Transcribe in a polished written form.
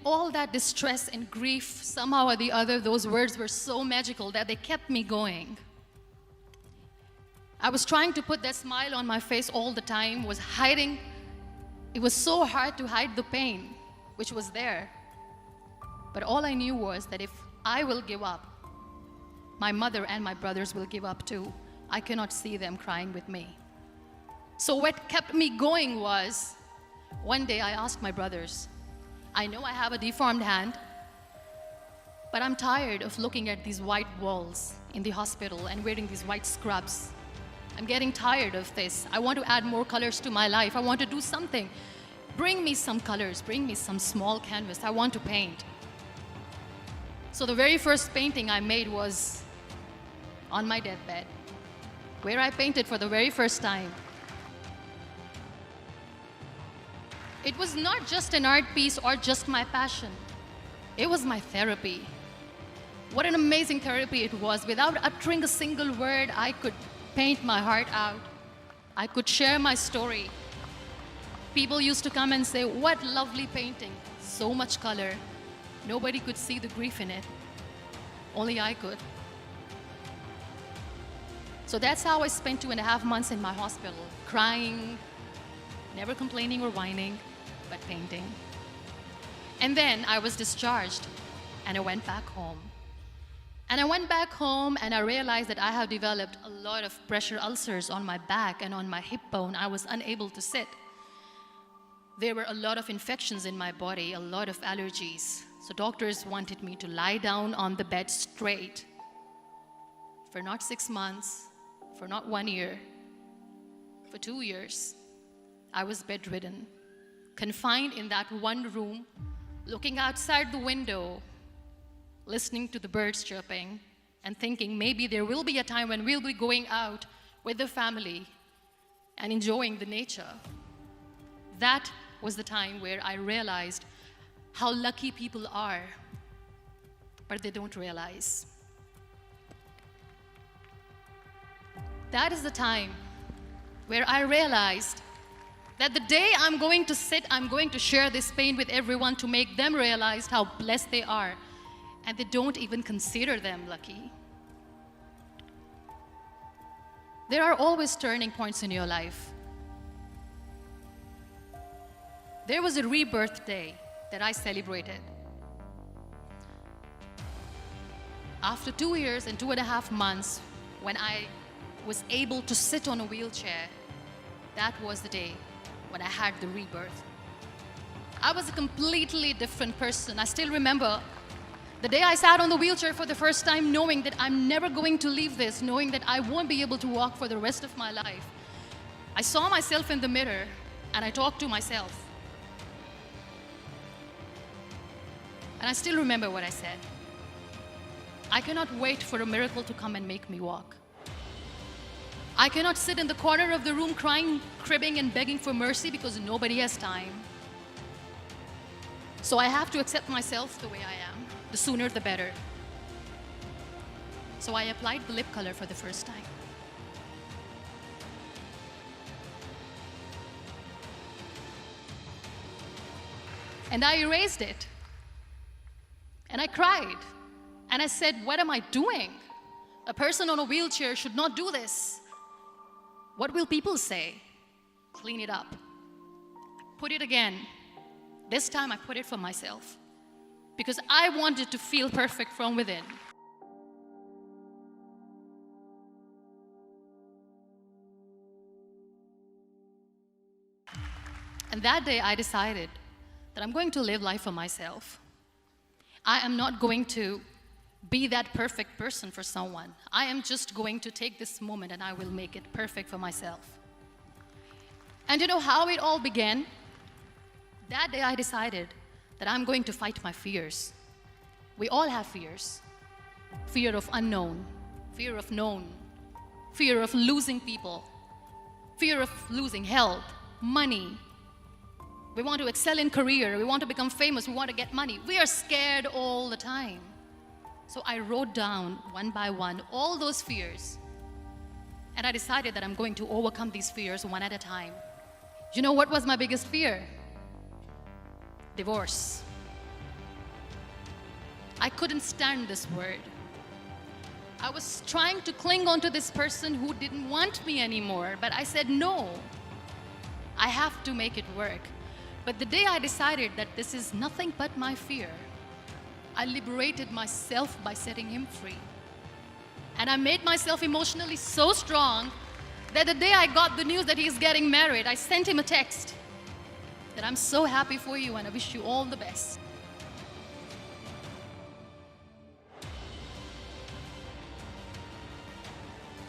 all that distress and grief, somehow or the other, those words were so magical that they kept me going. I was trying to put that smile on my face all the time, was hiding. It was so hard to hide the pain, which was there. But all I knew was that if I will give up, my mother and my brothers will give up too. I cannot see them crying with me. So what kept me going was, one day I asked my brothers, I know I have a deformed hand, but I'm tired of looking at these white walls in the hospital and wearing these white scrubs. I'm getting tired of this. I want to add more colors to my life. I want to do something. Bring me some colors, bring me some small canvas. I want to paint. So the very first painting I made was on my deathbed, where I painted for the very first time. It was not just an art piece or just my passion. It was my therapy. What an amazing therapy it was. Without uttering a single word, I could paint my heart out. I could share my story. People used to come and say, what lovely painting, so much color. Nobody could see the grief in it. Only I could. So that's how I spent 2.5 months in my hospital, crying, never complaining or whining, but painting. And then I was discharged, and I went back home. And I went back home, and I realized that I have developed a lot of pressure ulcers on my back and on my hip bone. I was unable to sit. There were a lot of infections in my body, a lot of allergies. So doctors wanted me to lie down on the bed straight for not 6 months, for not 1 year, for 2 years. I was bedridden, confined in that one room, looking outside the window, listening to the birds chirping, and thinking maybe there will be a time when we'll be going out with the family and enjoying the nature. That was the time where I realized how lucky people are, but they don't realize. That is the time where I realized that the day I'm going to sit, I'm going to share this pain with everyone to make them realize how blessed they are, and they don't even consider them lucky. There are always turning points in your life. There was a rebirth day that I celebrated. After 2 years and 2.5 months, when I was able to sit on a wheelchair, that was the day when I had the rebirth. I was a completely different person. I still remember the day I sat on the wheelchair for the first time, knowing that I'm never going to leave this, knowing that I won't be able to walk for the rest of my life. I saw myself in the mirror and I talked to myself. And I still remember what I said. I cannot wait for a miracle to come and make me walk. I cannot sit in the corner of the room crying, cribbing, and begging for mercy because nobody has time. So I have to accept myself the way I am. The sooner the better. So I applied the lip color for the first time. And I erased it. And I cried. And I said, what am I doing? A person on a wheelchair should not do this. What will people say? Clean it up. Put it again. This time I put it for myself, because I wanted to feel perfect from within. And that day I decided that I'm going to live life for myself. I am not going to be that perfect person for someone. I am just going to take this moment and I will make it perfect for myself. And you know how it all began? That day I decided that I'm going to fight my fears. We all have fears. Fear of unknown, fear of known, fear of losing people, fear of losing health, money. We want to excel in career, we want to become famous, we want to get money. We are scared all the time. So I wrote down one by one all those fears. And I decided that I'm going to overcome these fears one at a time. You know what was my biggest fear? Divorce. I couldn't stand this word. I was trying to cling on to this person who didn't want me anymore, but I said, no, I have to make it work. But the day I decided that this is nothing but my fear, I liberated myself by setting him free. And I made myself emotionally so strong that the day I got the news that he's getting married, I sent him a text that I'm so happy for you and I wish you all the best.